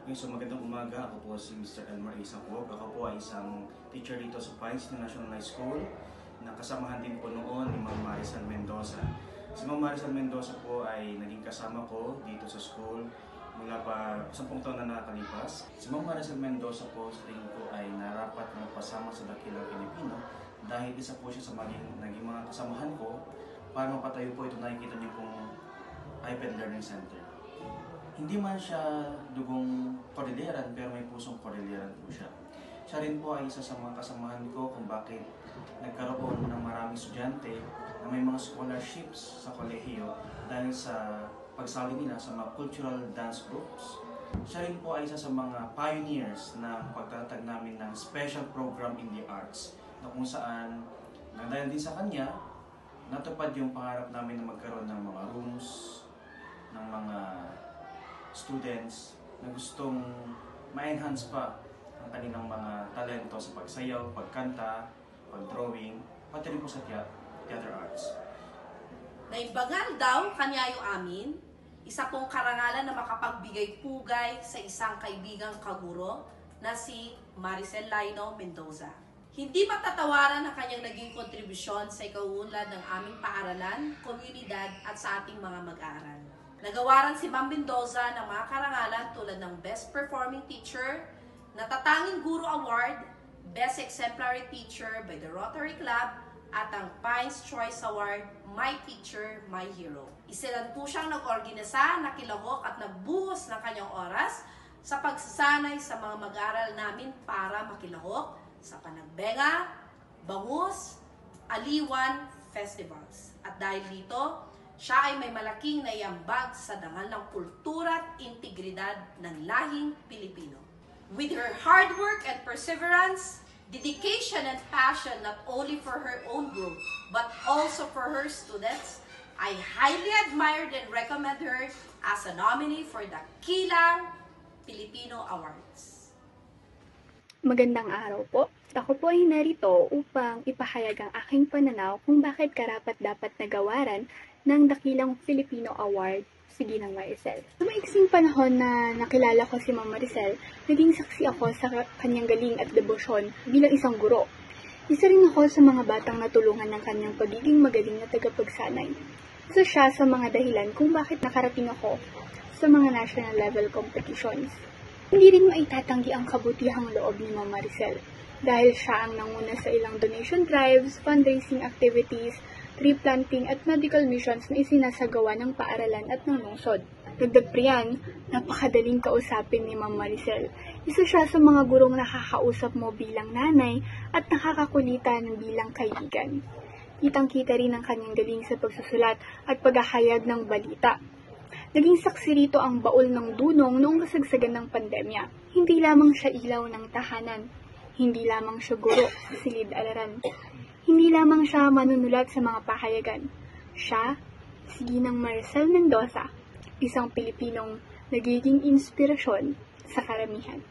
Okay, so magandang umaga. Ako po si Mr. Elmer Isacog. Ako po ay isang teacher dito sa Pines International High School na kasamahan din po noon ni Ma'am Maricel Mendoza. Si Ma'am Maricel Mendoza po ay naging kasama ko dito sa school mula pa 10 taon na nakalipas. Si Ma'am Maricel Mendoza po sa tingin ko ay narapat na pasama sa Dakilang Pilipino dahil isa po siya sa naging mga kasamahan ko para mapatayo po ito. Nakikita niyo pong iPad Learning Center. Hindi man siya dugong Cordilleran pero may pusong Cordilleran po siya. Siya rin po ay isa sa mga kasamahan ko kung bakit nagkaroon ng maraming estudyante na may mga scholarships sa kolehiyo dahil sa pagsali nila sa mga cultural dance groups. Siya rin po ay isa sa mga pioneers na pagtatag namin ng special program in the arts na kung saan dahil din sa kanya natupad yung pangarap namin na magkaroon ng mga rooms, ng mga students na gustong ma-enhance pa ang kanilang mga talento sa pagsayaw, pagkanta, pag-drawing, pati rin po sa theater arts. Naimbagal daw kanyayo amin, isa pong karangalan na makapagbigay pugay sa isang kaibigang kaguro na si Maricel Laino Mendoza. Hindi matatawaran ang kanyang naging kontribusyon sa ikaunlad ng aming paaralan, komunidad at sa ating mga mag-aaral. Nagawaran si Ma'am Mendoza ng mga karangalan tulad ng Best Performing Teacher, Natatanging Guro Award, Best Exemplary Teacher by the Rotary Club, at ang Pines Choice Award, My Teacher, My Hero. Isilan po siyang nag-organisa, nakilahok at nagbuhos ng kanyang oras sa pagsasanay sa mga mag-aaral namin para makilahok sa Panagbenga, Bangus, Aliwan Festivals. At dahil dito, siya ay may malaking naiambag sa dangal ng kultura at integridad ng lahing Pilipino. With her hard work and perseverance, dedication and passion not only for her own growth, but also for her students, I highly admired and recommend her as a nominee for the Kilang Filipino Awards. Magandang araw po. Ako po ay narito upang ipahayag ang aking pananaw kung bakit karapat-dapat nagawaran ng Dakilang Filipino Award si Ginang Maricel. Sa maiksing panahon na nakilala ko si Ma'am Maricel, naging saksi ako sa kanyang galing at debosyon bilang isang guro. Isa rin ako sa mga batang natulungan ng kanyang pagiging magaling na tagapagsanay. Isa siya sa mga dahilan kung bakit nakarating ako sa mga national level competitions. Hindi rin maitatanggi ang kabutihang loob ni Ma'am Maricel dahil siya ang nanguna sa ilang donation drives, fundraising activities, tree planting at medical missions na isinasagawa ng paaralan at ng lungsod. Dagdag pa yan, napakadaling kausapin ni Ma'am Maricel. Isa siya sa mga gurong nakakausap mo bilang nanay at nakakakulitan bilang kaibigan. Kitang-kita rin ang kanyang galing sa pagsusulat at paghahayag ng balita. Naging saksi rito ang baul ng dunong noong kasagsagan ng pandemya. Hindi lamang siya ilaw ng tahanan. Hindi lamang siya guro sa silid-araran. Hindi lamang siya manunulat sa mga pahayagan. Siya, si Ginang Maricel Mendoza, isang Pilipinong nagiging inspirasyon sa karamihan.